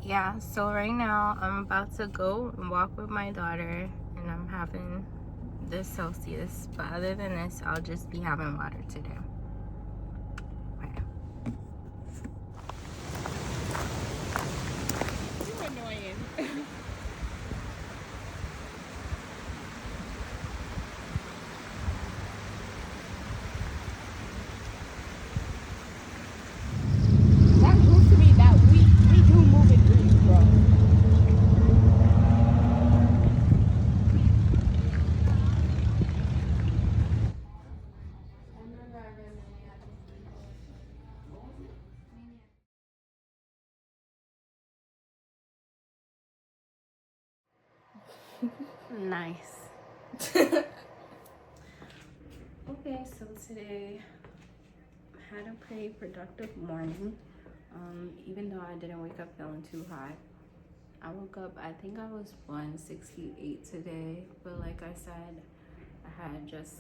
Yeah, so right now I'm about to go and walk with my daughter, and I'm having this Celsius, but other than this, I'll just be having water today. Okay. You're annoying. That proves to me that we do move in dreams, bro. Nice. Okay, so today I had a pretty productive morning. Even though I didn't wake up feeling too hot, I woke up, I think I was 168 today, but like I said, I had just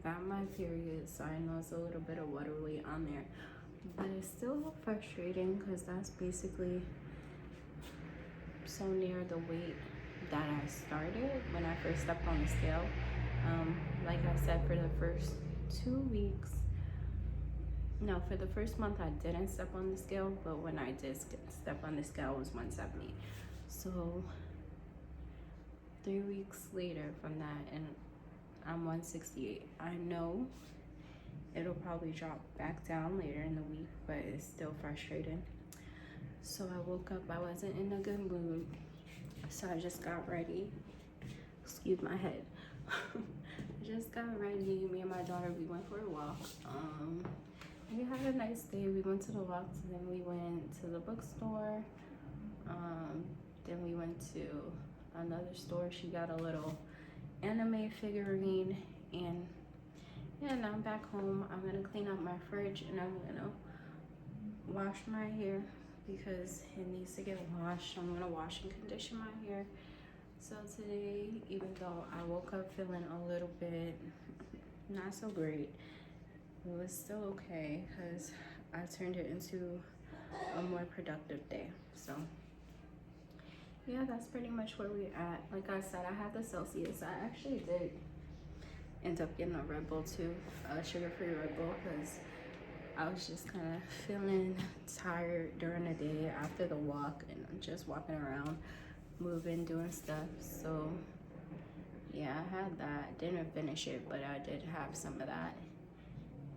got my period, so I know it's a little bit of water weight on there, but it's still frustrating because that's basically so near the weight that I started when I first stepped on the scale. Like I said, for the first 2 weeks, no, for the first month I didn't step on the scale, but when I did step on the scale, it was 170. So 3 weeks later from that, and I'm 168. I know it'll probably drop back down later in the week, but it's still frustrating. So I woke up, I wasn't in a good mood, so I just got ready. Excuse my head. I just got ready. Me and my daughter, we went for a walk. We had a nice day. We went to the walk, then we went to the bookstore. Then we went to another store. She got a little anime figurine, and yeah, now I'm back home. I'm gonna clean up my fridge, and I'm gonna wash my hair because it needs to get washed. I'm gonna wash and condition my hair. So today, even though I woke up feeling a little bit not so great, it was still okay because I turned it into a more productive day. So yeah, that's pretty much where we're at. Like I said, I had the Celsius. I actually did end up getting a Red Bull too, a sugar-free Red Bull, because I was just kind of feeling tired during the day after the walk and just walking around, moving, doing stuff. So yeah, I had that. Didn't finish it, but I did have some of that.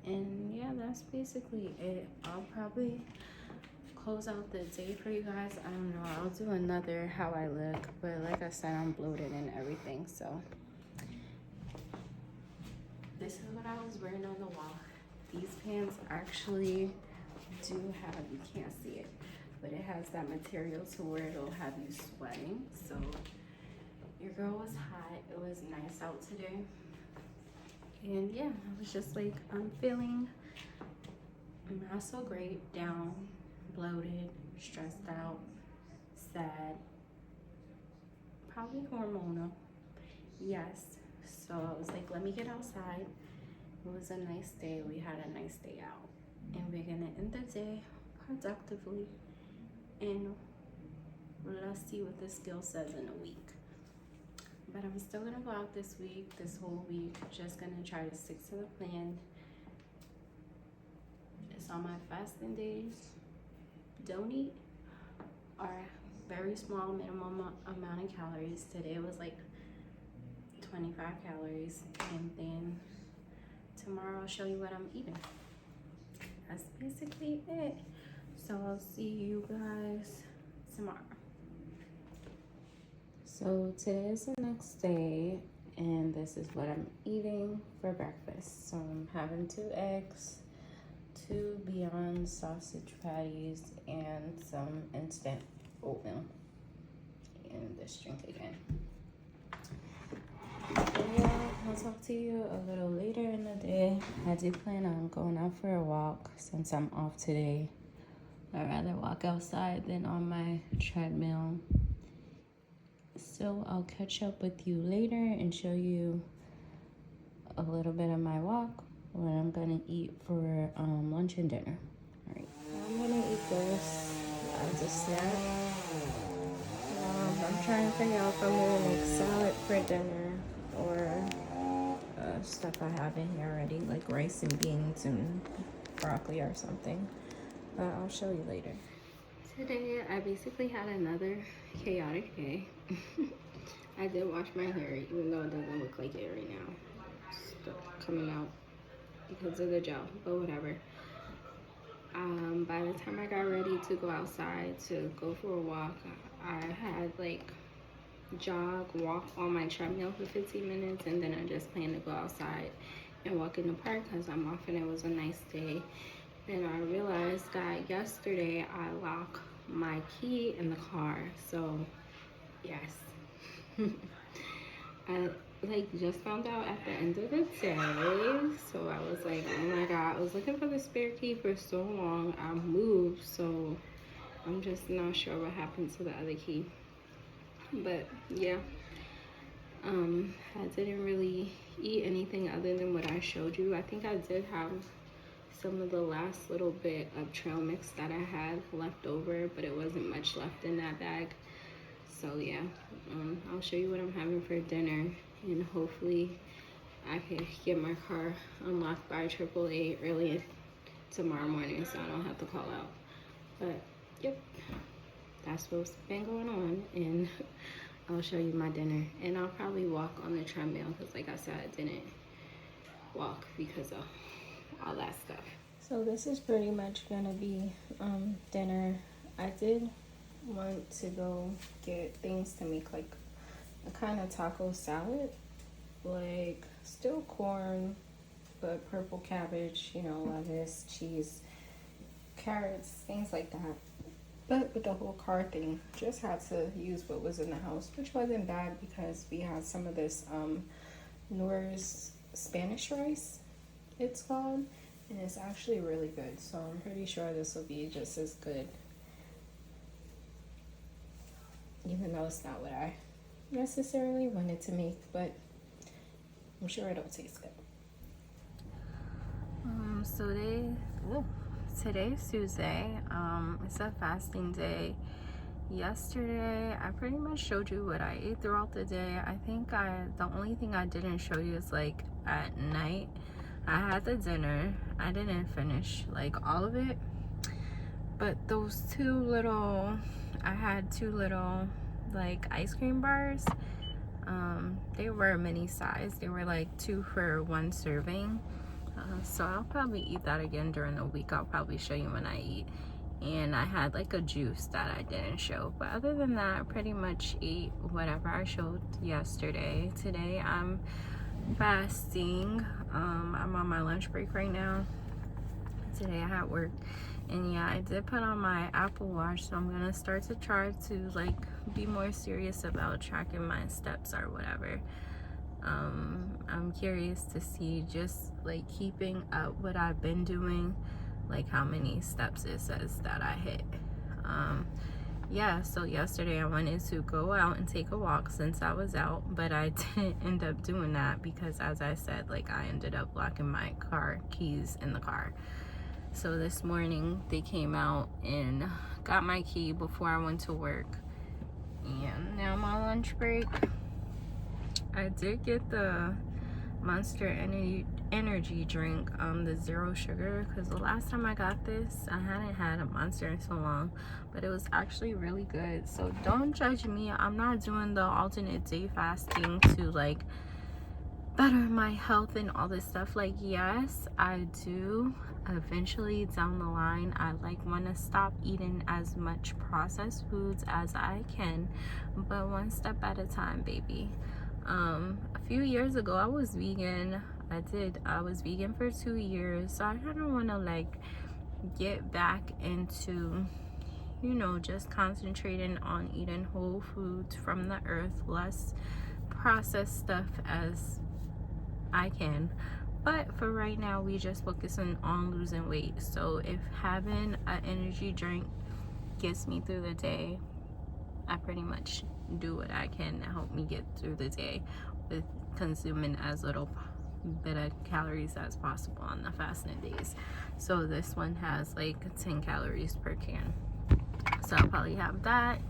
And yeah, that's basically it. I'll probably close out the day for you guys. I don't know, I'll do another how I look, but like I said, I'm bloated and everything. So this is what I was wearing on the walk. These pants actually do have, you can't see it, but it has that material to where it'll have you sweating. So your girl was hot. It was nice out today. And yeah, I was just like, I'm feeling not so great, down, bloated, stressed out, sad, probably hormonal. Yes. So I was like, let me get outside. It was a nice day. We had a nice day out. And we're gonna end the day productively. And let's see what the skill says in a week. But I'm still gonna go out this week, this whole week. Just gonna try to stick to the plan. It's on my fasting days. Don't eat, or very small minimum amount of calories. Today was like 25 calories, and then tomorrow I'll show you what I'm eating. That's basically it. So I'll see you guys tomorrow. So today is the next day, and this is what I'm eating for breakfast. So I'm having 2 eggs, 2 Beyond sausage patties, and some instant oatmeal, and this drink again. So yeah, I'll talk to you a little later in the day. I do plan on going out for a walk since I'm off today. I'd rather walk outside than on my treadmill. So I'll catch up with you later and show you a little bit of my walk, what I'm gonna eat for lunch and dinner. All right, I'm gonna eat this as a snack. trying to figure out if I'm gonna make salad for dinner or stuff I have in here already, like rice and beans and broccoli or something. But I'll show you later. Today, I basically had another chaotic day. I did wash my hair, even though it doesn't look like it right now. It's still coming out because of the gel, but whatever. By the time I got ready to go outside to go for a walk, I had like walk on my treadmill for 15 minutes, and then I just planned to go outside and walk in the park because I'm off and it was a nice day. Then I realized that yesterday I locked my key in the car, so yes. I just found out at the end of the day, so I was like, oh my god, I was looking for the spare key for so long. I moved, so I'm just not sure what happened to the other key. But yeah, I didn't really eat anything other than what I showed you. I think I did have some of the last little bit of trail mix that I had left over, but it wasn't much left in that bag. So yeah, I'll show you what I'm having for dinner, and hopefully I can get my car unlocked by AAA early tomorrow morning so I don't have to call out. But yep, that's what's been going on, and I'll show you my dinner. And I'll probably walk on the treadmill because like I said, I didn't walk because of all that stuff. So this is pretty much gonna be dinner. I did want to go get things to make like a kind of taco salad, like still corn but purple cabbage, you know, lettuce, cheese, carrots, things like that. But with the whole car thing, just had to use what was in the house, which wasn't bad because we had some of this Noor's Spanish rice, it's called, and it's actually really good. So I'm pretty sure this will be just as good, even though it's not what I necessarily wanted to make, but I'm sure it'll taste good. Today's Tuesday. It's a fasting day. Yesterday, I pretty much showed you what I ate throughout the day. I think the only thing I didn't show you is like at night, I had the dinner. I didn't finish like all of it, but I had two little like ice cream bars. They were mini size. They were like 2 for 1 serving. So I'll probably eat that again during the week. I'll probably show you when I eat. And I had like a juice that I didn't show. But other than that, I pretty much ate whatever I showed yesterday. Today I'm fasting. I'm on my lunch break right now. Today I had work. And yeah, I did put on my Apple Watch, so I'm gonna start to try to like be more serious about tracking my steps or whatever. I'm curious to see, just like keeping up what I've been doing, like how many steps it says that I hit. Yeah, so yesterday I wanted to go out and take a walk since I was out, but I didn't end up doing that because, as I said, like I ended up locking my car keys in the car. So this morning they came out and got my key before I went to work, and now I'm on lunch break. I did get the Monster energy drink, the 0 sugar, because the last time I got this, I hadn't had a Monster in so long, but it was actually really good. So don't judge me. I'm not doing the alternate day fasting to like better my health and all this stuff. Like, yes, I do eventually down the line, I like want to stop eating as much processed foods as I can, but one step at a time, baby. A few years ago I was vegan. I was vegan for 2 years, so I kind of want to like get back into, you know, just concentrating on eating whole foods from the earth, less processed stuff as I can. But for right now, we just focusing on losing weight. So if having an energy drink gets me through the day, I pretty much do what I can to help me get through the day with consuming as little bit of calories as possible on the fasting days. So this one has like 10 calories per can, so I'll probably have that.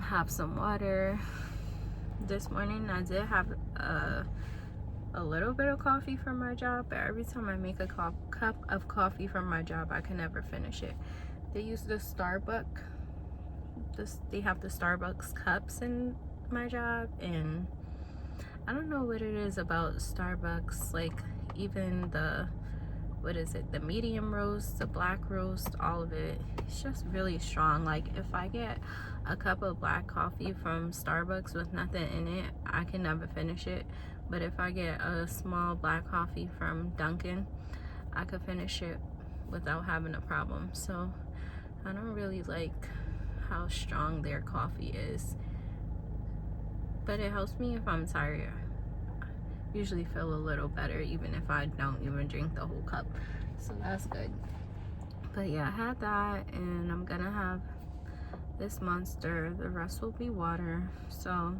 have some water. This morning I did have a little bit of coffee from my job, but every time I make a cup of coffee from my job, I can never finish it. They use the they have the Starbucks cups in my job, and I don't know what it is about Starbucks, like even the, what is it, the medium roast, the black roast, all of it, it's just really strong. Like if I get a cup of black coffee from Starbucks with nothing in it, I can never finish it. But if I get a small black coffee from Dunkin', I could finish it without having a problem. So I don't really like how strong their coffee is, but it helps me if I'm tired. I usually feel a little better even if I don't even drink the whole cup, so that's good. But yeah, I had that, and I'm gonna have this Monster. The rest will be water. So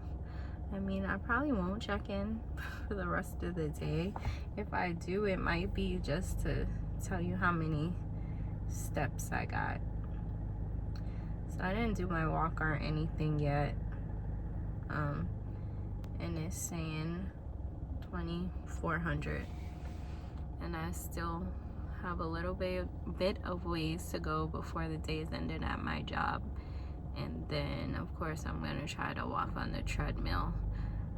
I mean, I probably won't check in for the rest of the day. If I do, it might be just to tell you how many steps I got. So I didn't do my walk or anything yet. And it's saying 2,400. And I still have a little bit of ways to go before the day's ended at my job. And then of course I'm gonna try to walk on the treadmill.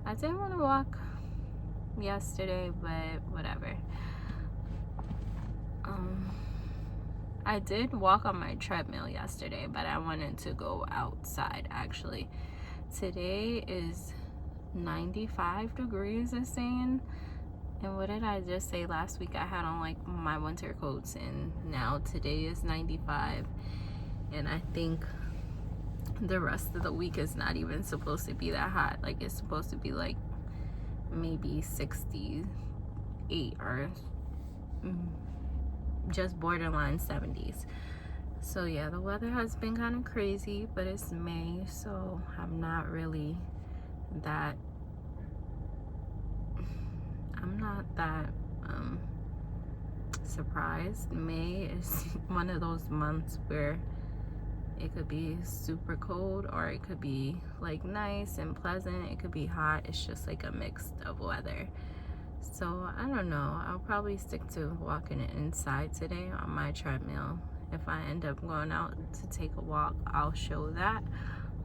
I didn't want to walk yesterday, but whatever. I did walk on my treadmill yesterday, but I wanted to go outside actually. Today is 95 degrees, it's saying. And what did I just say? Last week I had on like my winter coats, and now today is 95. And I think the rest of the week is not even supposed to be that hot. Like it's supposed to be like maybe 68 or just borderline 70s. So yeah, the weather has been kind of crazy, but it's May, so I'm not that surprised. May is one of those months where it could be super cold, or it could be like nice and pleasant. It could be hot. It's just like a mix of weather. So I don't know. I'll probably stick to walking inside today on my treadmill. If I end up going out to take a walk, I'll show that.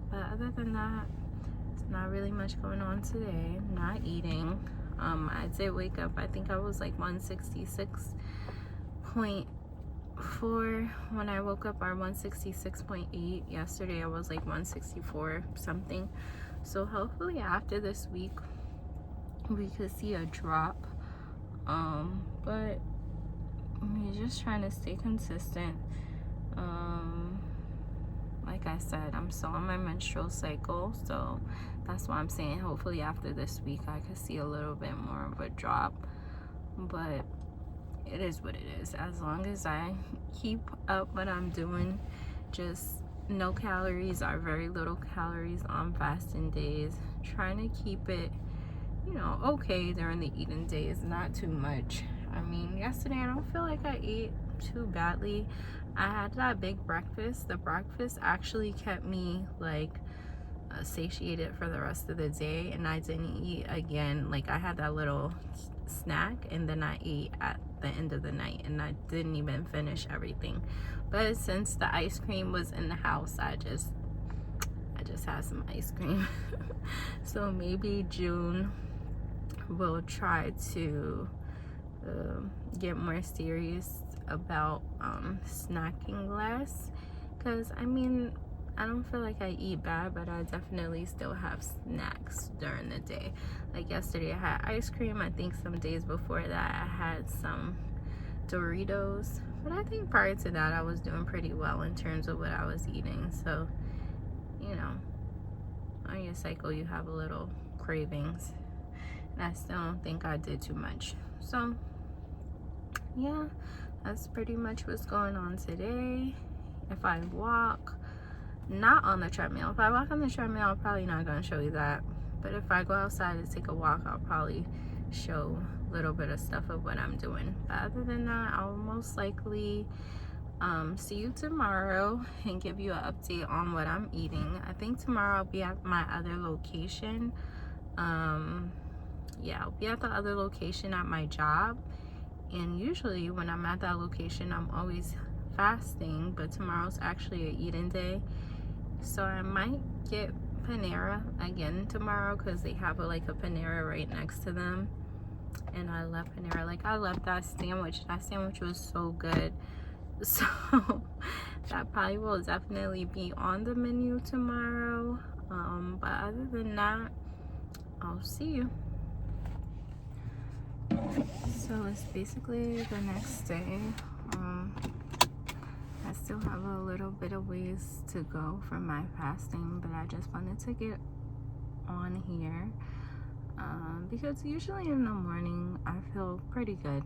But other than that, it's not really much going on today. Not eating. I did wake up. I think I was like 166.4 when I woke up, or 166.8. Yesterday I was like 164 something. So hopefully after this week we could see a drop. But we're just trying to stay consistent. Like I said, I'm still on my menstrual cycle, so that's why I'm saying hopefully after this week I could see a little bit more of a drop. But it is what it is. As long as I keep up what I'm doing, just no calories or very little calories on fasting days, trying to keep it, you know, okay during the eating days, not too much. I mean, yesterday I don't feel like I ate too badly. I had that big breakfast. The breakfast actually kept me like satiated for the rest of the day, and I didn't eat again. Like I had that little snack, and then I ate at the end of the night, and I didn't even finish everything. But since the ice cream was in the house, I just had some ice cream. So maybe June we'll try to get more serious about snacking less, because I mean, I don't feel like I eat bad, but I definitely still have snacks during the day. Like yesterday I had ice cream. I think some days before that I had some Doritos, but I think prior to that I was doing pretty well in terms of what I was eating. So, you know, on your cycle you have a little cravings, and I still don't think I did too much. So yeah, that's pretty much what's going on today. If I walk, not on the treadmill. If I walk on the treadmill, I'm probably not going to show you that. But if I go outside to take a walk, I'll probably show a little bit of stuff of what I'm doing. But other than that, I'll most likely see you tomorrow and give you an update on what I'm eating. I think tomorrow I'll be at my other location. Yeah, I'll be at the other location at my job, and usually when I'm at that location I'm always fasting, but tomorrow's actually a eating day, so I might get Panera again tomorrow because they have like a Panera right next to them, and I love Panera. Like, I love that sandwich. That sandwich was so good. So that probably will definitely be on the menu tomorrow. But other than that, I'll see you. So it's basically the next day. I still have a little bit of ways to go for my fasting, but I just wanted to get on here because usually in the morning I feel pretty good,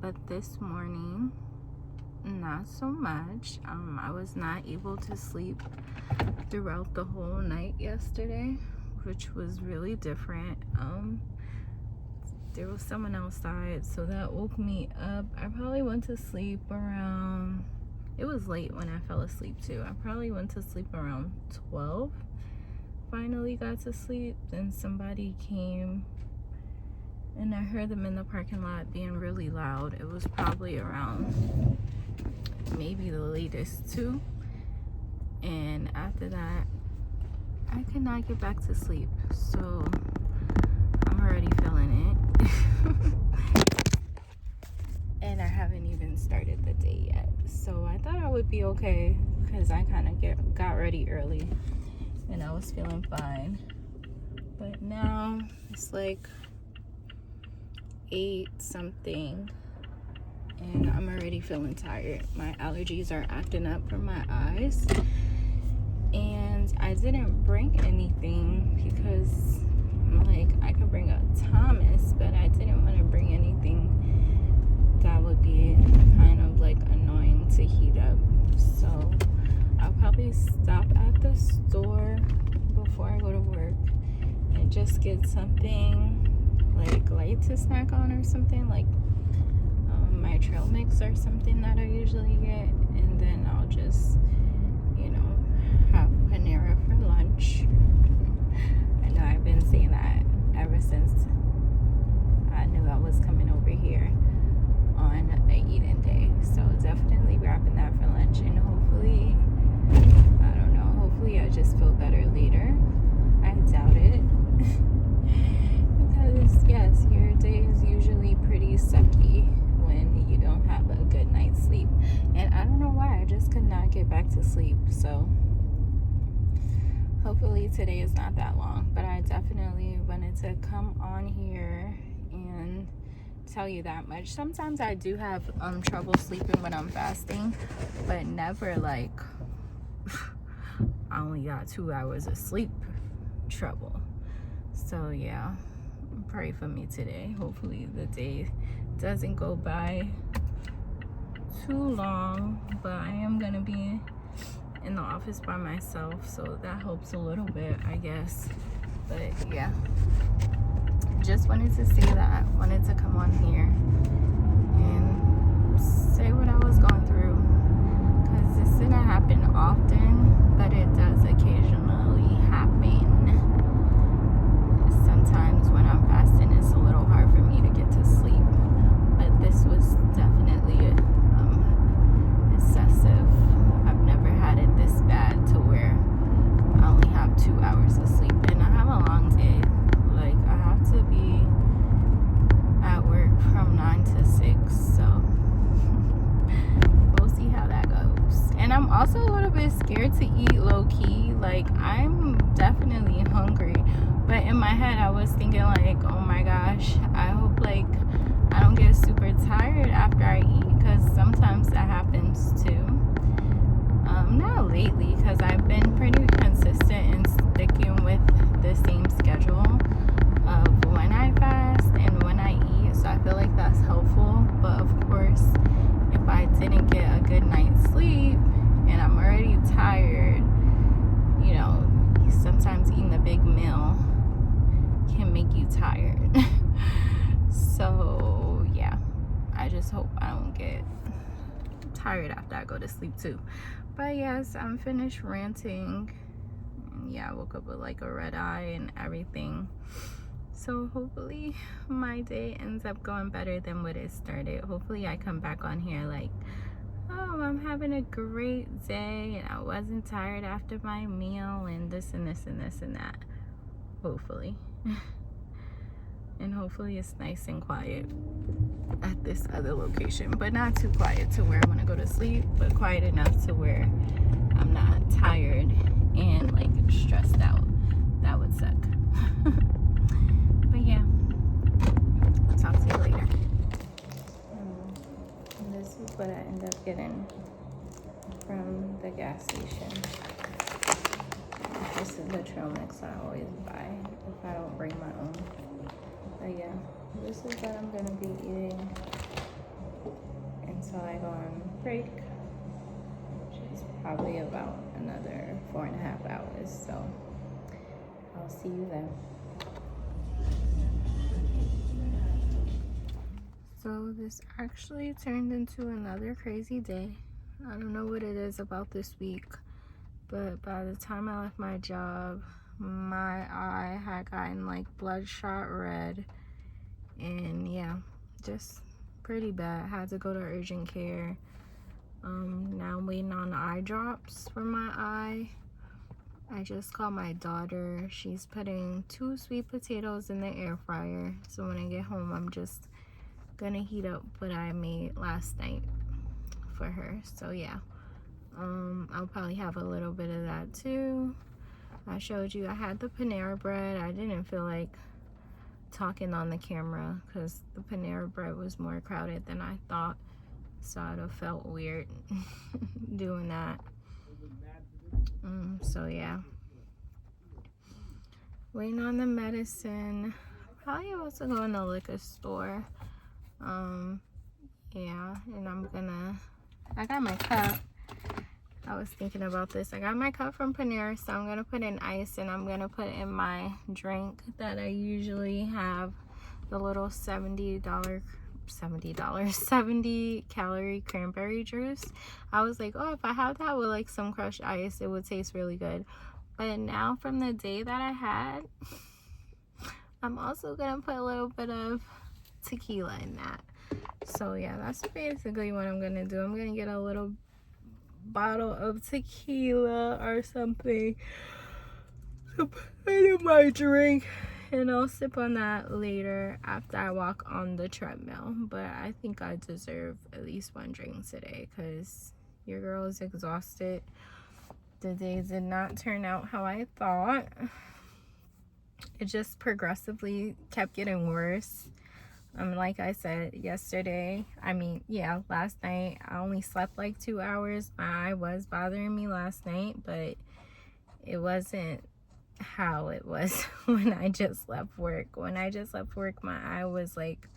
but this morning not so much. I was not able to sleep throughout the whole night yesterday, which was really different. There was someone outside, so that woke me up. I probably went to sleep around, it was late when I fell asleep too. I probably went to sleep around 12. Finally got to sleep. Then somebody came and I heard them in the parking lot being really loud. It was probably around maybe the latest 2. And after that, I could not get back to sleep. So I'm already feeling it. And I haven't even started the day yet. So I thought I would be okay because I kind of got ready early and I was feeling fine. But now it's like 8 something and I'm already feeling tired. My allergies are acting up from my eyes, and I didn't bring anything because I'm like, I could bring a Thomas, but I didn't want to bring anything that would be kind of like annoying to heat up. So I'll probably stop at the store before I go to work and just get something like light to snack on or something, like my trail mix or something that I usually get, and then I'll just, you know, have Panera for lunch. I know I've been saying that ever since I knew I was coming over here on the eating day. So definitely grabbing that for lunch, and hopefully, I don't know, hopefully I just feel better later. I doubt it. Because yes, your day is usually pretty sucky when you don't have a good night's sleep. And I don't know why, I just could not get back to sleep. So hopefully today is not that long. But I definitely wanted to come on here and tell you that much. Sometimes I do have trouble sleeping when I'm fasting, but never like I only got 2 hours of sleep trouble. So yeah, pray for me today. Hopefully the day doesn't go by too long, but I am gonna be in the office by myself, so that helps a little bit, I guess. But yeah, just wanted to say that. Wanted to come on here and say what I was going through, because this didn't happen often, but it does occasionally happen. Sometimes when I'm fasting, it's a little hard for me to get to sleep, but this was definitely excessive. I've never had it this bad to where I only have 2 hours of sleep, and I have a long day. Like, I have to be at work from 9 to 6, so we'll see how that goes. And I'm also a little bit scared to eat low-key. Like, I'm definitely hungry, but in my head I was thinking like, oh my gosh, I hope like I don't get super tired after I eat, because sometimes that happens too. Not lately, because I've been pretty consistent in sticking with the same schedule of when I fast and when I eat, so I feel like that's helpful. But of course, if I didn't get a good night's sleep and I'm already tired, you know, sometimes eating a big meal can make you tired. So yeah, I just hope I don't get tired after I go to sleep too. But yes, I'm finished ranting. Yeah, I woke up with like a red eye and everything. So hopefully my day ends up going better than what it started. Hopefully I come back on here like, oh, I'm having a great day and I wasn't tired after my meal and this and this and this and that. Hopefully. And hopefully it's nice and quiet at this other location, but not too quiet to where I want to go to sleep, but quiet enough to where I'm not tired and like stressed out. That would suck. But yeah, I'll talk to you later. This is what I end up getting from the gas station. This is the trail mix I always buy if I don't bring my own. But yeah, this is what I'm gonna be eating until I go on break, which is probably about another 4.5 hours. So I'll see you then. So this actually turned into another crazy day. I don't know what it is about this week, but by the time I left my job, my eye had gotten like bloodshot red, and yeah, just pretty bad. Had to go to urgent care. Now I'm waiting on eye drops for my eye. I just called my daughter. She's putting 2 sweet potatoes in the air fryer, so when I get home I'm just gonna heat up what I made last night for her. So yeah, I'll probably have a little bit of that too. I showed you I had the Panera bread. I didn't feel like talking on the camera because the Panera bread was more crowded than I thought, so I'd have felt weird doing that. So yeah, waiting on the medicine. Probably also go in the liquor store. Yeah, and I got my cup. I was thinking about this. I got my cup from Panera, so I'm gonna put in ice and I'm gonna put in my drink that I usually have, the little 70 calorie cranberry juice. I was like, oh, if I have that with like some crushed ice, it would taste really good. But now from the day that I had, I'm also gonna put a little bit of tequila in that. So yeah, that's basically what I'm gonna do. I'm gonna get a little bottle of tequila or something to put in my drink, and I'll sip on that later after I walk on the treadmill. But I think I deserve at least 1 drink today because your girl is exhausted. The day did not turn out how I thought. It just progressively kept getting worse. Like I said yesterday, last night, I only slept like 2 hours. My eye was bothering me last night, but it wasn't how it was when I just left work. When I just left work, my eye was like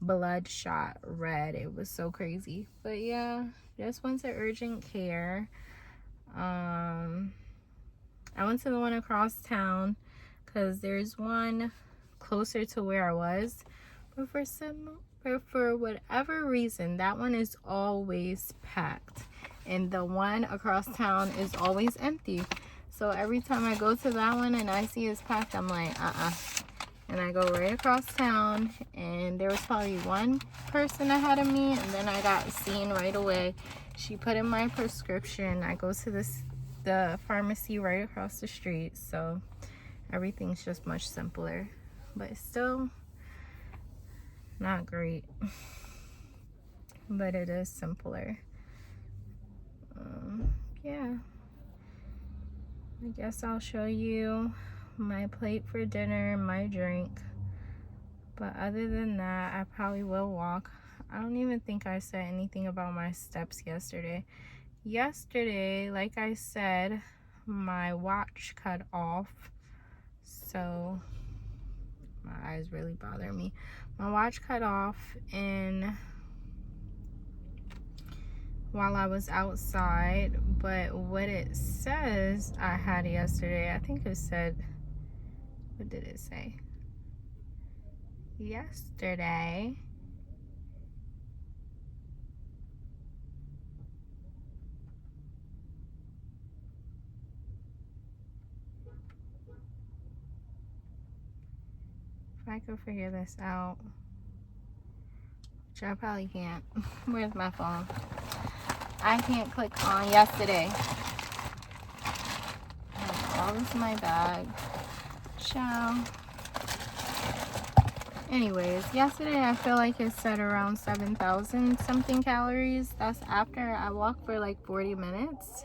bloodshot red. It was so crazy. But yeah, just went to urgent care. I went to the one across town because there's one closer to where I was. But for whatever reason, that one is always packed. And the one across town is always empty. So every time I go to that one and I see it's packed, I'm like, And I go right across town. And there was probably one person ahead of me. And then I got seen right away. She put in my prescription. I go to the pharmacy right across the street. So everything's just much simpler. But still not great, but it is simpler. Yeah, I guess I'll show you my plate for dinner, my drink, but other than that, I probably will walk. I don't even think I said anything about my steps yesterday. Like I said, my watch cut off, so my eyes really bother me. My watch cut off, and while I was outside, but what it says I had yesterday, I think it said, what did it say? Yesterday I could figure this out, which I probably can't. Where's my phone? I can't click on yesterday. All this in my bag. Ciao. Anyways, yesterday I feel like it said around 7,000 something calories. That's after I walked for like 40 minutes.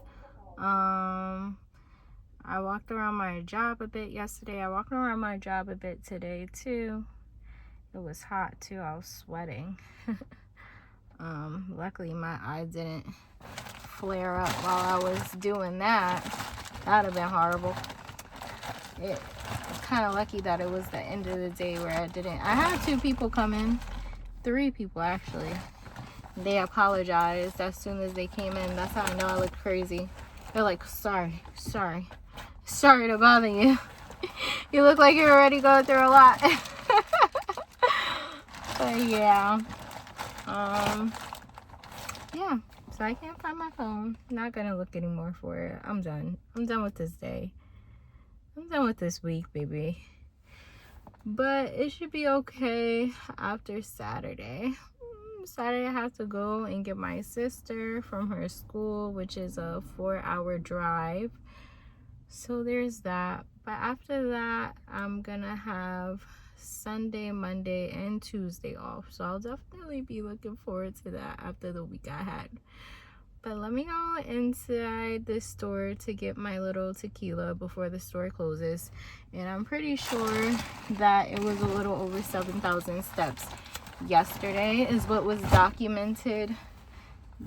I walked around my job a bit yesterday. I walked around my job a bit today too. It was hot too. I was sweating. Luckily my eye didn't flare up while I was doing that. That'd have been horrible. It was kind of lucky that it was the end of the day where I didn't. I had 2 people come in, 3 people actually. They apologized as soon as they came in. That's how I know I look crazy. They're like, sorry to bother you. You look like you're already going through a lot. But yeah. Yeah. So I can't find my phone. Not gonna look anymore for it. I'm done. I'm done with this day. I'm done with this week, baby. But it should be okay after Saturday. Saturday I have to go and get my sister from her school, which is a 4-hour drive. So there's that. But after that, I'm gonna have Sunday, Monday, and Tuesday off. So I'll definitely be looking forward to that after the week I had. But let me go inside the store to get my little tequila before the store closes. And I'm pretty sure that it was a little over 7,000 steps yesterday is what was documented,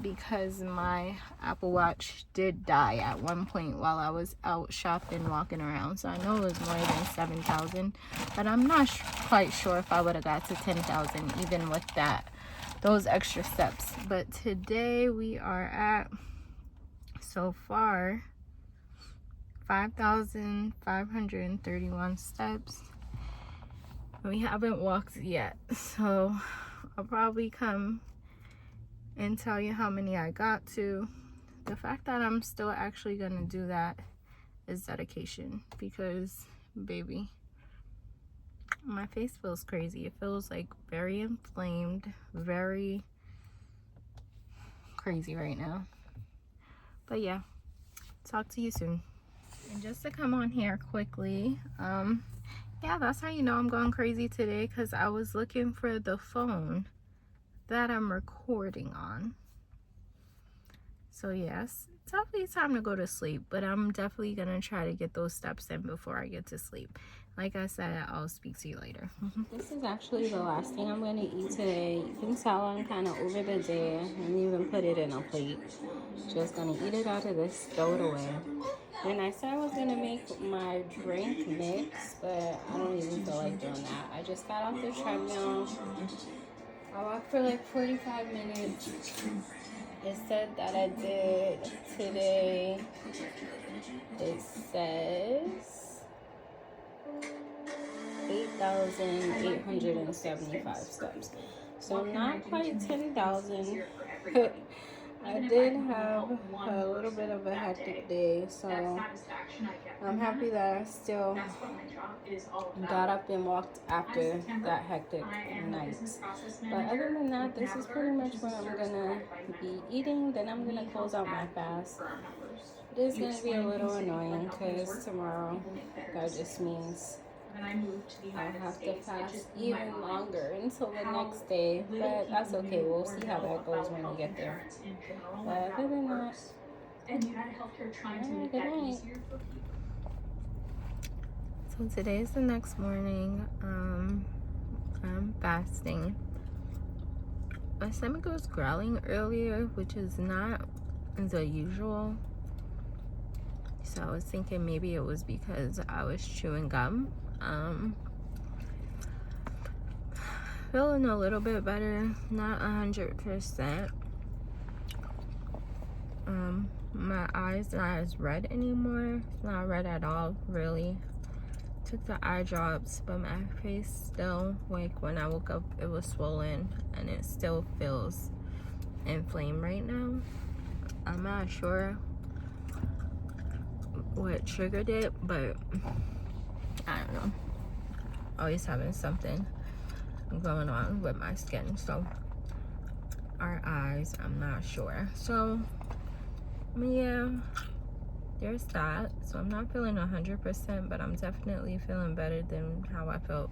because my Apple Watch did die at one point while I was out shopping, walking around. So I know it was more than 7,000, but I'm not quite sure if I would have got to 10,000 even with that, those extra steps. But today we are at, so far, 5,531 steps. We haven't walked yet, so I'll probably come and tell you how many I got to. The fact that I'm still actually gonna do that is dedication, because baby, my face feels crazy. It feels like very inflamed, very crazy right now. But yeah, talk to you soon. And just to come on here quickly, yeah, that's how you know I'm going crazy today, because I was looking for the phone that I'm recording on. So yes, it's definitely time to go to sleep, but I'm definitely gonna try to get those steps in before I get to sleep. Like I said, I'll speak to you later. This is actually the last thing I'm gonna eat today. You can tell I'm kind of over the day. I didn't even put it in a plate. Just gonna eat it out of this, throw it away. And I said I was gonna make my drink mix, but I don't even feel like doing that. I just got off the treadmill. I walked for like 45 minutes. It said that I did today, it says 8,875 steps. So not quite 10,000, but I did have a little bit of a hectic day, so I'm happy that I still got up and walked after that hectic night. But other than that, this is pretty much what I'm gonna be eating. Then I'm gonna close out my fast. It is gonna be a little annoying because tomorrow that just means I'll have to fast even longer until the next day, but that's okay. We'll see how that goes when we get there. But other than that, good night. So today's the next morning. I'm fasting. My stomach was growling earlier, which is not the usual. So I was thinking maybe it was because I was chewing gum. Feeling a little bit better, not 100%. My eyes not as red anymore. It's not red at all, really. Took the eye drops, but my face still, like when I woke up, it was swollen, and it still feels inflamed right now. I'm not sure what triggered it, but I don't know. always having something going on with my skin. So, our eyes, I'm not sure. So, yeah, there's that. So, I'm not feeling 100%, but I'm definitely feeling better than how I felt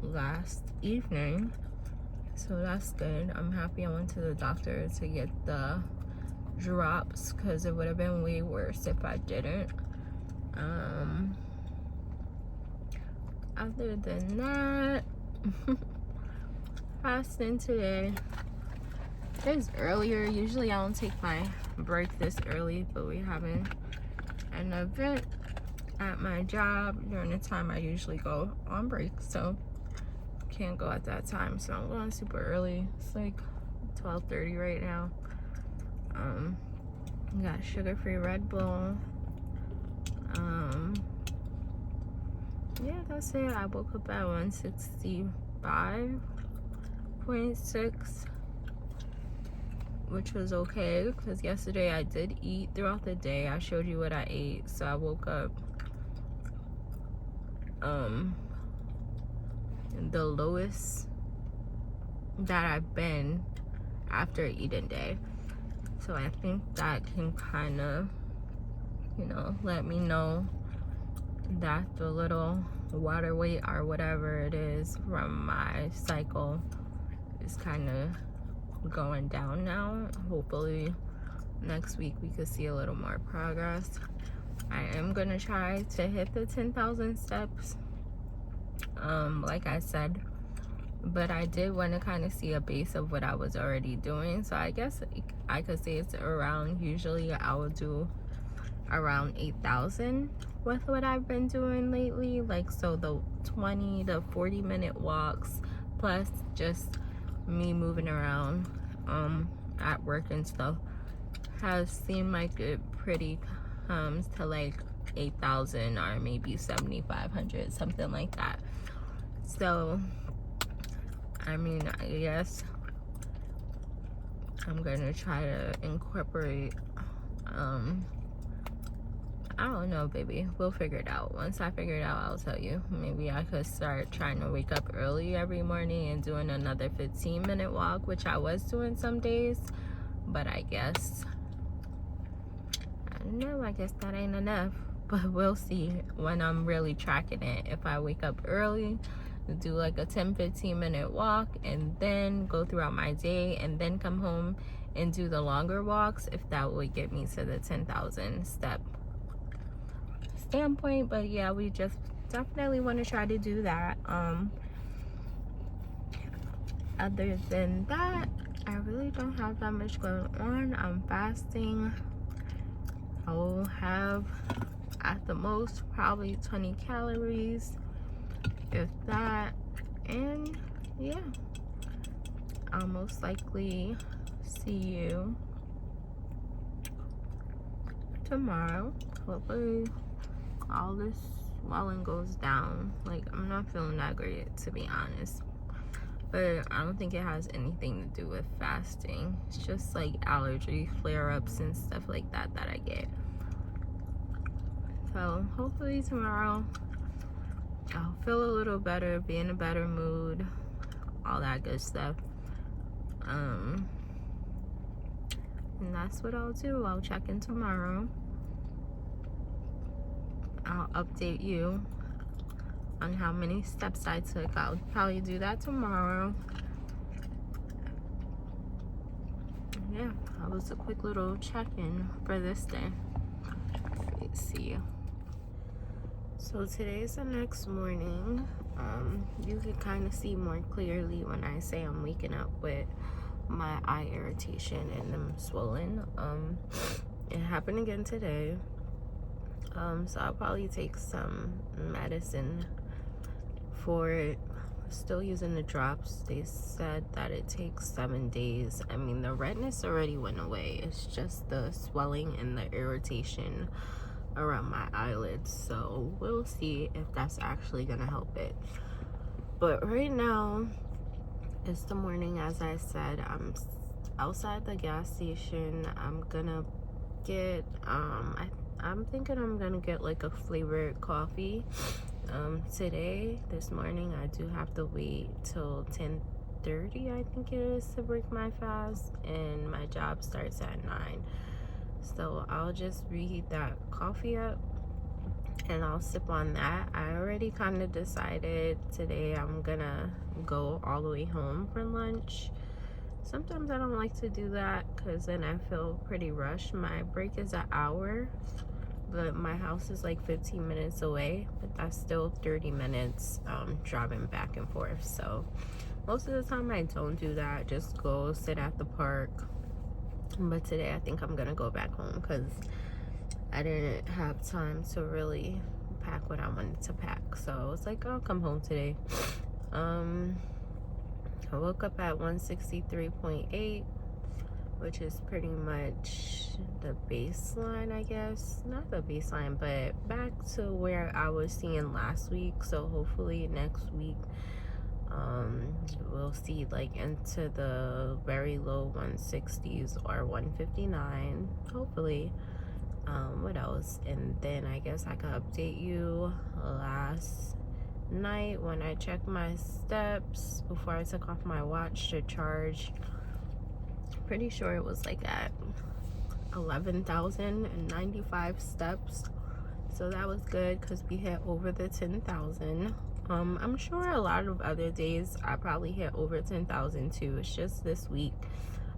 last evening. So, that's good. I'm happy I went to the doctor to get the drops because it would have been way worse if I didn't. Other than that, fasting today. It's earlier. Usually I don't take my break this early, but we having an event at my job during the time I usually go on break, so can't go at that time. So I'm going super early. It's like 12:30 right now. Got sugar-free Red Bull. Yeah, that's it. I woke up at 165.6, which was okay because yesterday I did eat throughout the day. I showed you what I ate. So I woke up the lowest that I've been after eating day. So I think that can kind of, you know, let me know that the little water weight or whatever it is from my cycle is kind of going down now. Hopefully next week we could see a little more progress. I am gonna try to hit the 10,000 steps, like I said, but I did want to kind of see a base of what I was already doing. So I guess I could say it's around, usually I will do around 8,000 with what I've been doing lately. Like, so the 20 to 40 minute walks plus just me moving around at work and stuff has seemed like it pretty comes to like 8,000 or maybe 7,500, something like that. So I mean, I guess I'm gonna try to incorporate I don't know, baby. We'll figure it out. Once I figure it out, I'll tell you. Maybe I could start trying to wake up early every morning and doing another 15-minute walk, which I was doing some days. But I guess, I don't know, I guess that ain't enough. But we'll see when I'm really tracking it. If I wake up early, do like a 10-15-minute walk, and then go throughout my day, and then come home and do the longer walks, if that would get me to the 10,000 step standpoint. But yeah, we just definitely want to try to do that. Other than that, I really don't have that much going on. I'm fasting. I will have at the most probably 20 calories, if that. And yeah, I'll most likely see you tomorrow. Hopefully all this swelling goes down. Like, I'm not feeling that great, to be honest, but I don't think it has anything to do with fasting. It's just like allergy flare-ups and stuff like that that I get. So hopefully tomorrow I'll feel a little better, be in a better mood, all that good stuff. And that's what I'll do. I'll check in tomorrow. I'll update you on how many steps I took. I'll probably do that tomorrow. Yeah, that was a quick little check-in for this day. Let's see. So today's the next morning. You can kind of see more clearly when I say I'm waking up with my eye irritation and them swollen. It happened again today. So I'll probably take some medicine for it. Still using the drops. They said that it takes 7 days. I mean, the redness already went away. It's just the swelling and the irritation around my eyelids. So we'll see if that's actually gonna help it. But right now, it's the morning. As I said, I'm outside the gas station. I'm gonna get I'm thinking I'm gonna get like a flavored coffee. Today, this morning, I do have to wait till 10:30, I think it is, to break my fast, and my job starts at 9. So I'll just reheat that coffee up and I'll sip on that. I already kind of decided today I'm gonna go all the way home for lunch. Sometimes I don't like to do that because then I feel pretty rushed. My break is an hour, but my house is like 15 minutes away, but that's still 30 minutes driving back and forth. So most of the time I don't do that, just go sit at the park. But today I think I'm gonna go back home because I didn't have time to really pack what I wanted to pack. So I was like, I'll come home today. I woke up at 163.8, which is pretty much the baseline, I guess. Not the baseline, but back to where I was seeing last week. So hopefully next week we'll see like into the very low 160s or 159, hopefully. What else? And then I guess I could update you last night when I checked my steps before I took off my watch to charge. Pretty sure it was like at 11,095 steps, so that was good because we hit over the 10,000. I'm sure a lot of other days I probably hit over 10,000 too. It's just this week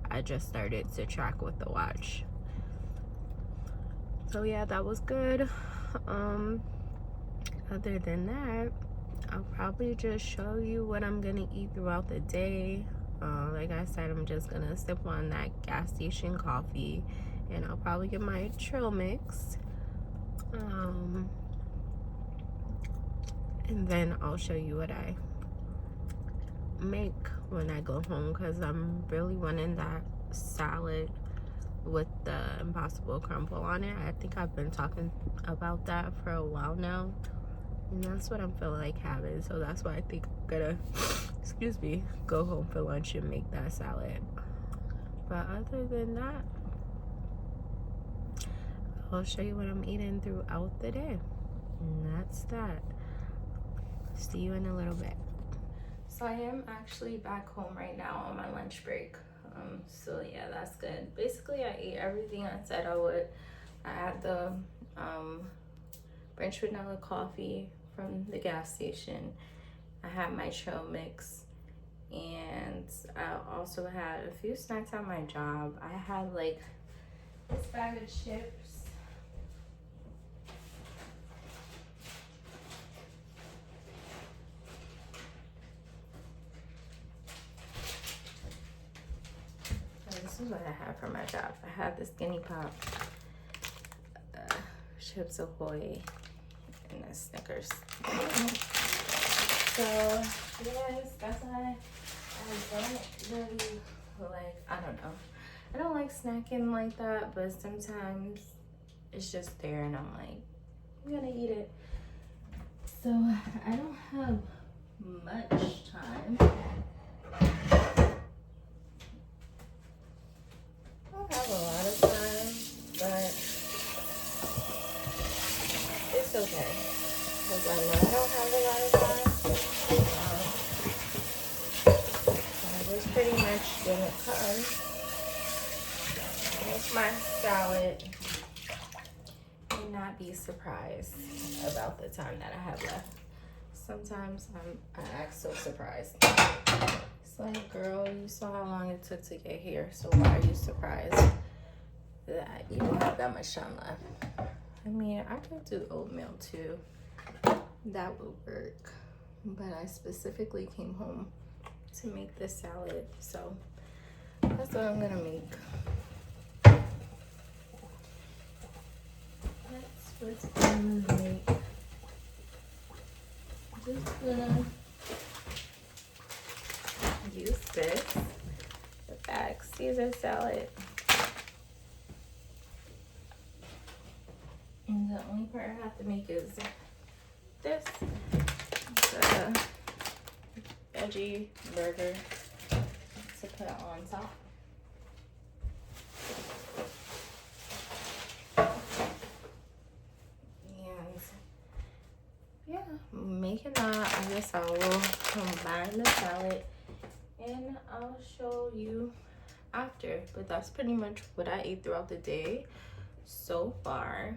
I just started to track with the watch. So yeah, that was good. Other than that, I'll probably just show you what I'm gonna eat throughout the day. Like I said, I'm just gonna sip on that gas station coffee, and I'll probably get my trail mix. And then I'll show you what I make when I go home, because I'm really wanting that salad with the Impossible Crumble on it. I think I've been talking about that for a while now, and that's what I'm feeling like having. So that's why I think I'm gonna, excuse me, go home for lunch and make that salad. But other than that, I'll show you what I'm eating throughout the day. And that's that. See you in a little bit. So I am actually back home right now on my lunch break. So yeah, that's good. Basically, I ate everything I said I would. I had the French vanilla coffee from the gas station. I had my trail mix, and I also had a few snacks at my job. I had like this bag of chips. This is what I had from my job. I had the Skinny Pop, Chips Ahoy, and the Snickers. So yes, that's why I don't really like, I don't know. I don't like snacking like that, but sometimes it's just there and I'm like, I'm gonna eat it. So I don't have much time. I don't have a lot of time, but it's okay, because I know I don't have a lot of time. I just pretty much didn't come. Make my salad and not be surprised about the time that I have left. Sometimes I act so surprised. It's like, girl, you saw how long it took to get here, so why are you surprised that you don't have that much time left? I mean, I could do oatmeal too. That would work. But I specifically came home to make this salad, so that's what I'm gonna make. That's what's gonna make. Just gonna use this, the bag Caesar salad. And the only part I have to make is this, the veggie burger to put on top. And yeah, making that, I guess I will combine the salad and I'll show you after. But that's pretty much what I ate throughout the day so far.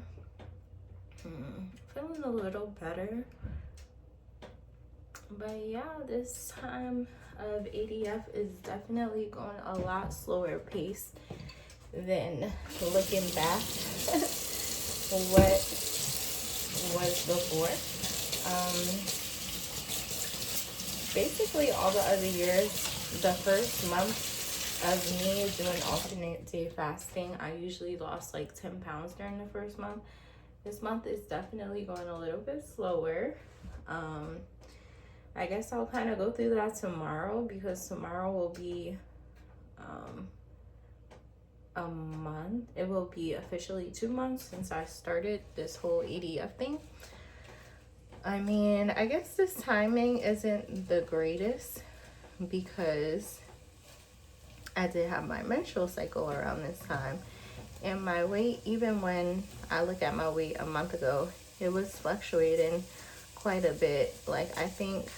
Feeling a little better. But yeah, this time of ADF is definitely going a lot slower pace than looking back what was before. Basically all the other years, the first month of me doing alternate day fasting, I usually lost like 10 pounds during the first month. This month is definitely going a little bit slower. I guess I'll kind of go through that tomorrow, because tomorrow will be a month. It will be officially 2 months since I started this whole ADF thing. I mean, I guess this timing isn't the greatest because I did have my menstrual cycle around this time. And my weight, even when I look at my weight a month ago, it was fluctuating quite a bit. Like, I think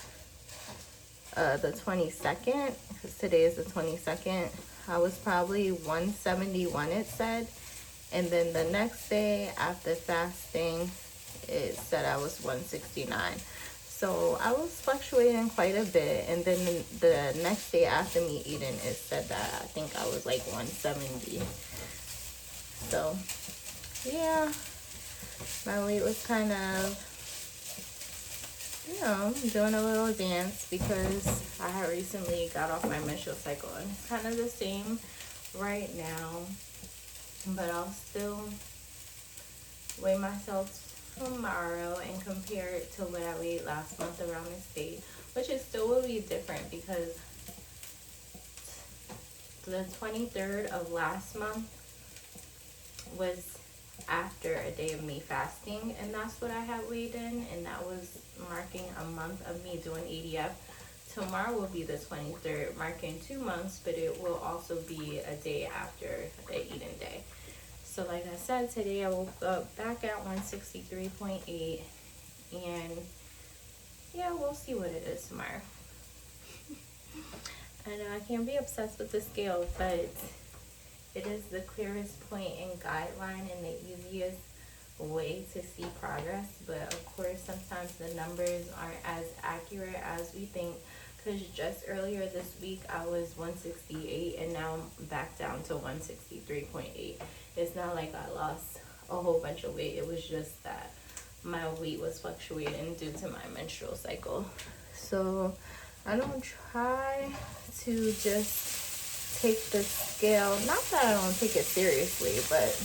the 22nd, because today is the 22nd, I was probably 171, it said. And then the next day after fasting, it said I was 169. So I was fluctuating quite a bit. And then the next day after me eating, it said that I think I was like 170. So yeah, my weight was kind of, you know, doing a little dance because I had recently got off my menstrual cycle, and it's kind of the same right now. But I'll still weigh myself tomorrow and compare it to what I weighed last month around this date, which is still will be different because the 23rd of last month was after a day of me fasting, and that's what I had weighed in, and that was marking a month of me doing ADF. Tomorrow will be the 23rd, marking 2 months, but it will also be a day after the eating day. So like I said, today I woke up back at 163.8, and yeah, we'll see what it is tomorrow. I know I can't be obsessed with the scale, but it is the clearest point and guideline and the easiest way to see progress. But of course, sometimes the numbers aren't as accurate as we think, because just earlier this week I was 168 and now I'm back down to 163.8. It's not like I lost a whole bunch of weight. It was just that my weight was fluctuating due to my menstrual cycle. So I don't try to just take the scale, not that I don't take it seriously, but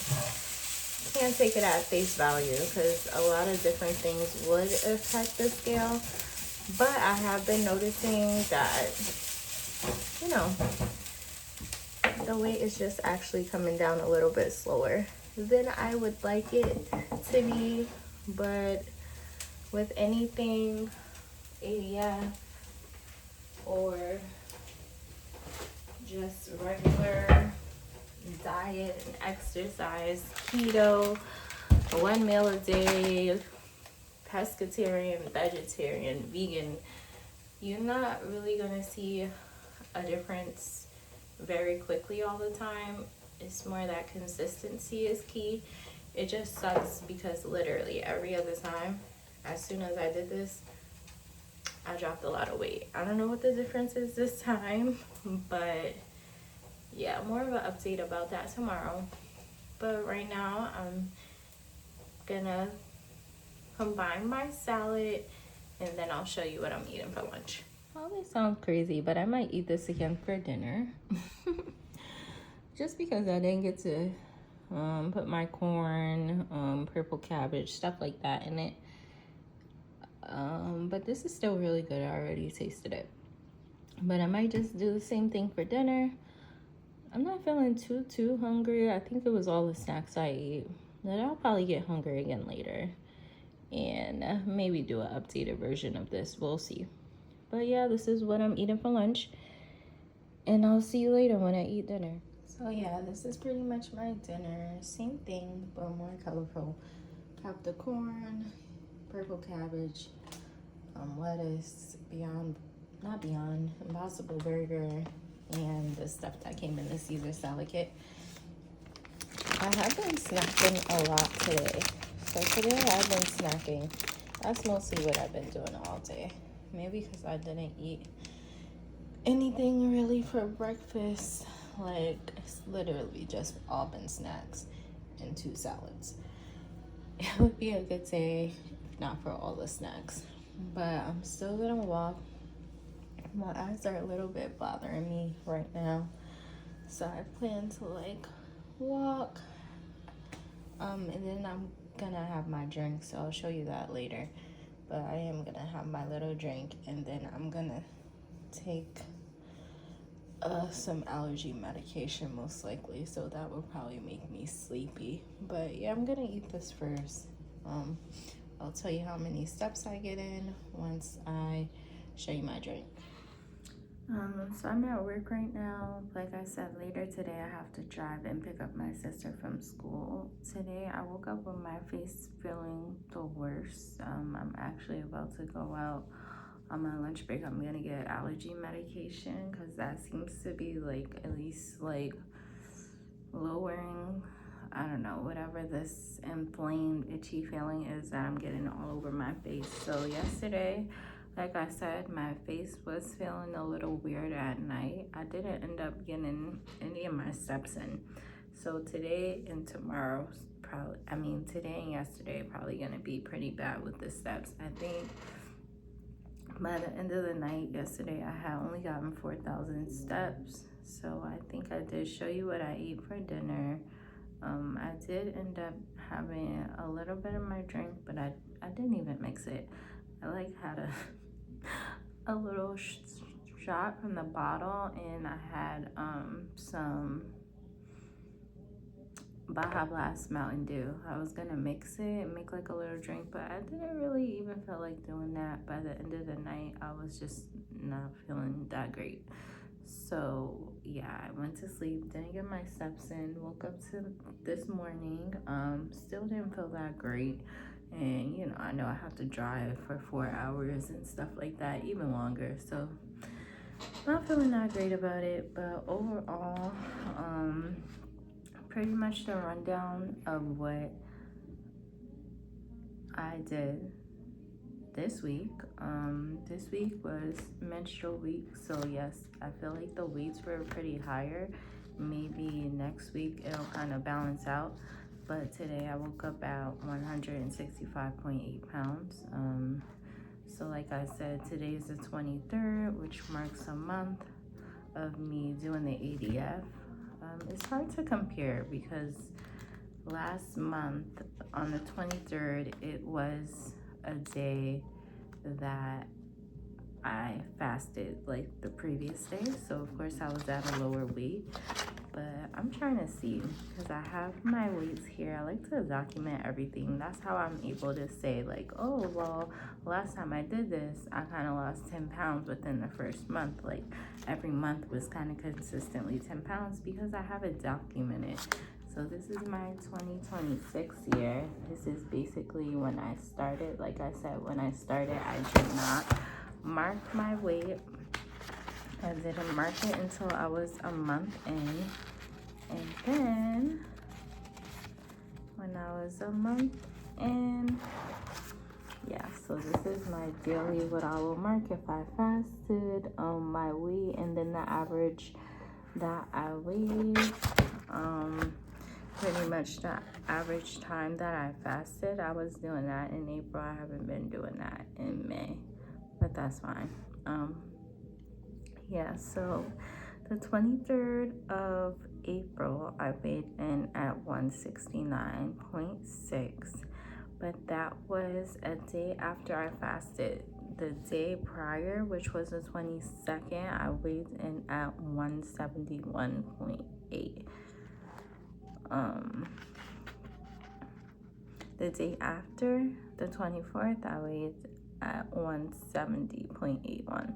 can't take it at face value because a lot of different things would affect the scale. But I have been noticing that, you know, the weight is just actually coming down a little bit slower than I would like it to be. But with anything ADF or just regular diet and exercise, keto, 1 meal a day, pescatarian, vegetarian, vegan, you're not really gonna see a difference very quickly all the time. It's more that consistency is key. It just sucks because literally every other time, as soon as I did this, I dropped a lot of weight. I don't know what the difference is this time, but yeah, more of an update about that tomorrow. But right now, I'm gonna combine my salad and then I'll show you what I'm eating for lunch. Probably sounds crazy, but I might eat this again for dinner. Just because I didn't get to put my corn, purple cabbage, stuff like that in it. But this is still really good. I already tasted it. But I might just do the same thing for dinner. I'm not feeling too hungry. I think it was all the snacks I ate. But I'll probably get hungry again later. And maybe do an updated version of this. We'll see. But yeah, this is what I'm eating for lunch. And I'll see you later when I eat dinner. So yeah, this is pretty much my dinner. Same thing, but more colorful. Got the corn, purple cabbage, lettuce, Impossible Burger, and the stuff that came in the Caesar salad kit. I have been snacking a lot today. So today I've been snacking. That's mostly what I've been doing all day. Maybe because I didn't eat anything really for breakfast. Like, it's literally just all been snacks and 2 salads. It would be a good day if not for all the snacks. But I'm still gonna walk. My eyes are a little bit bothering me right now. So I plan to like walk. And then I'm gonna have my drink, so I'll show you that later. But I am gonna have my little drink, and then I'm gonna take some allergy medication most likely, so that will probably make me sleepy. But yeah, I'm gonna eat this first. I'll tell you how many steps I get in once I show you my drink. So I'm at work right now. Like I said, later today I have to drive and pick up my sister from school. Today I woke up with my face feeling the worst. I'm actually about to go out on my lunch break. I'm gonna get allergy medication because that seems to be like at least like lowering, I don't know, whatever this inflamed itchy feeling is that I'm getting all over my face. So yesterday, like I said, my face was feeling a little weird at night. I didn't end up getting any of my steps in. So today and tomorrow, today and yesterday probably gonna be pretty bad with the steps. I think by the end of the night yesterday, I had only gotten 4,000 steps. So I think I did show you what I ate for dinner. I did end up having a little bit of my drink, but I didn't even mix it. I like had a little shot from the bottle, and I had some Baja Blast Mountain Dew. I was gonna mix it and make like a little drink, but I didn't really even feel like doing that. By the end of the night, I was just not feeling that great. So yeah, I went to sleep, didn't get my steps in, woke up to this morning, still didn't feel that great. And you know, I know I have to drive for 4 hours and stuff like that, even longer. So not feeling that great about it, but overall, pretty much the rundown of what I did this week. This week was menstrual week, so yes, I feel like the weights were pretty higher. Maybe next week it'll kind of balance out, but today I woke up at 165.8 pounds. So like I said, today is the 23rd, which marks a month of me doing the ADF. It's hard to compare because last month on the 23rd, it was a day that I fasted like the previous day. So of course I was at a lower weight, but I'm trying to see because I have my weights here. I like to document everything. That's how I'm able to say like, oh, well, last time I did this, I kind of lost 10 pounds within the first month. Like every month was kind of consistently 10 pounds because I have it documented. So this is my 2026 year. This is basically when I started. Like I said, when I started, I did not mark my weight. I didn't mark it until I was a month in. And then when I was a month in, yeah, so this is my daily, what I will mark if I fasted, my weight, and then the average that I weighed. Pretty much the average time that I fasted, I was doing that in April. I haven't been doing that in May, but that's fine. Yeah, so the 23rd of April, I weighed in at 169.6, but that was a day after I fasted. The day prior, which was the 22nd, I weighed in at 171.8. The day after, the 24th, I weighed at 170.81.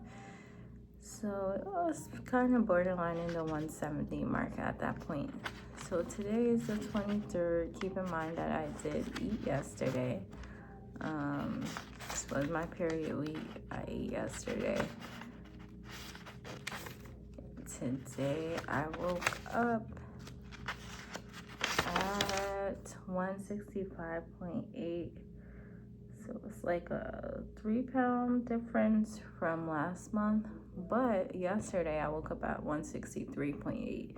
So it was kind of borderline in the 170 mark at that point. So today is the 23rd. Keep in mind that I did eat yesterday. This was my period week. I ate yesterday. Today I woke up at 165.8. So it's like a 3-pound difference from last month. But yesterday I woke up at 163.8.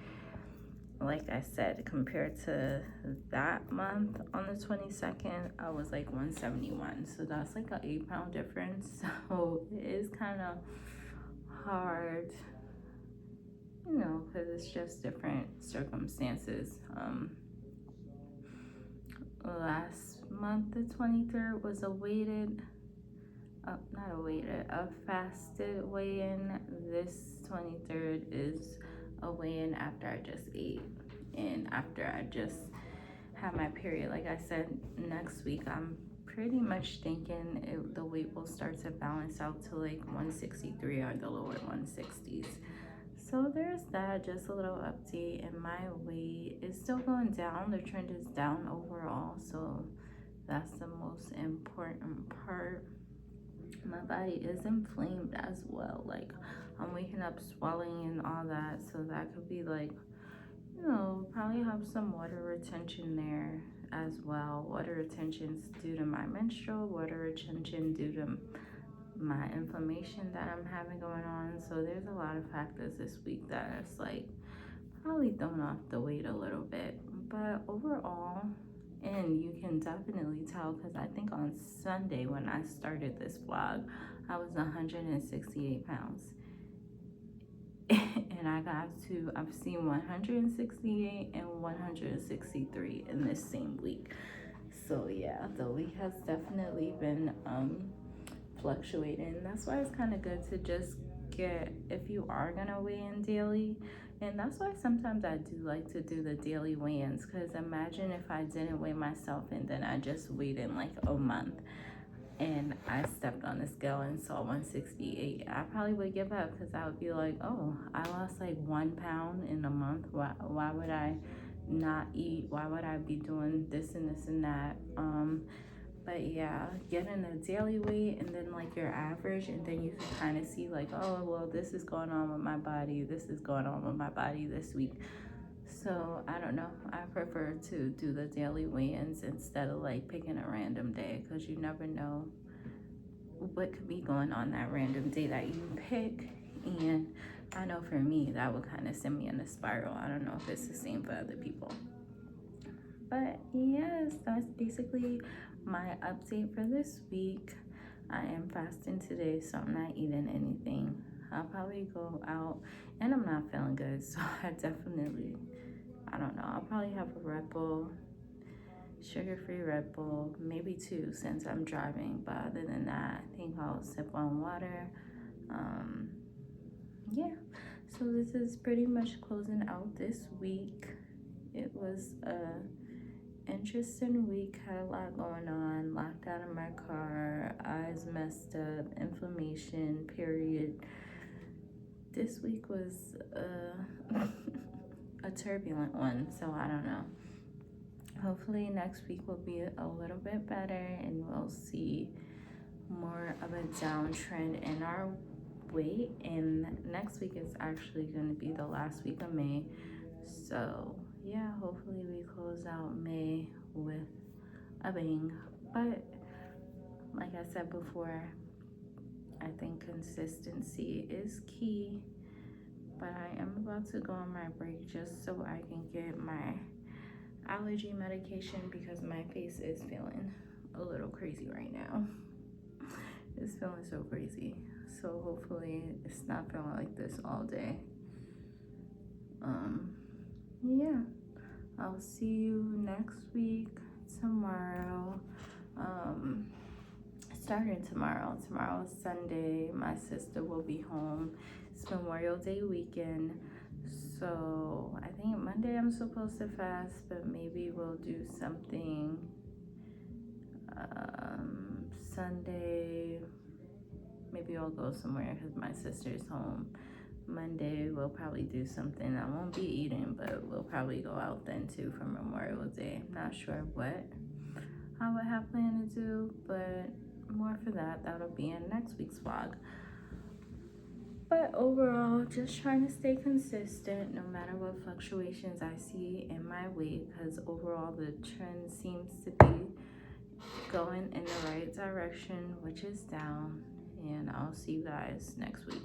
Like I said, compared to that month on the 22nd, I was like 171. So that's like an 8-pound difference. So it is kind of hard, you know, because it's just different circumstances. Last month, the 23rd, was a fasted weigh-in. This 23rd is a weigh-in after I just ate and after I just had my period. Like I said, next week I'm pretty much thinking the weight will start to balance out to like 163 or the lower 160s. So there's that, just a little update. And my weight is still going down. The trend is down overall, so that's the most important part. My body is inflamed as well. Like, I'm waking up swelling and all that, so that could be like, you know, probably have some water retention there as well. Water retention's due to my menstrual, water retention due to my inflammation that I'm having going on. So there's a lot of factors this week that is like probably thrown off the weight a little bit. But overall, and you can definitely tell because I think on Sunday when I started this vlog, I was 168 pounds. And I've seen 168 and 163 in this same week. So yeah, the week has definitely been fluctuating. That's why it's kind of good to just get, if you are gonna weigh in daily. And that's why sometimes I do like to do the daily weigh-ins, because imagine if I didn't weigh myself and then I just weighed in like a month and I stepped on the scale and saw 168. I probably would give up, because I would be like, oh, I lost like 1 pound in a month. Why would I not eat? Why would I be doing this and this and that? But yeah, getting a daily weight and then like your average, and then you can kind of see like, oh, well, this is going on with my body. This is going on with my body this week. So I don't know. I prefer to do the daily weigh-ins instead of like picking a random day, because you never know what could be going on that random day that you pick. And I know for me, that would kind of send me in a spiral. I don't know if it's the same for other people. But yes, that's basically my update for this week. I am fasting today, so I'm not eating anything. I'll probably go out, and I'm not feeling good, so I don't know, I'll probably have a Red Bull, sugar-free Red Bull, maybe 2 since I'm driving. But other than that, I think I'll sip on water. Yeah, so this is pretty much closing out this week. It was a interesting week, had a lot going on, locked out of my car, eyes messed up, inflammation, period. This week was a turbulent one, so I don't know. Hopefully next week will be a little bit better and we'll see more of a downtrend in our weight. And next week is actually going to be the last week of May, so yeah, hopefully we close out May with a bang. But like I said before, I think consistency is key. But I am about to go on my break just so I can get my allergy medication, because my face is feeling a little crazy right now. It's feeling so crazy. So hopefully it's not feeling like this all day. Yeah, I'll see you next week, tomorrow. Starting tomorrow is Sunday. My sister will be home. It's Memorial Day weekend, so I think Monday I'm supposed to fast, but maybe we'll do something Sunday. Maybe I'll go somewhere because my sister's home. Monday we'll probably do something. I won't be eating, but we'll probably go out then too for Memorial Day. I'm not sure what I would have planned to do, but more for that. That'll be in next week's vlog. But overall, just trying to stay consistent no matter what fluctuations I see in my weight, because overall the trend seems to be going in the right direction, which is down. And I'll see you guys next week.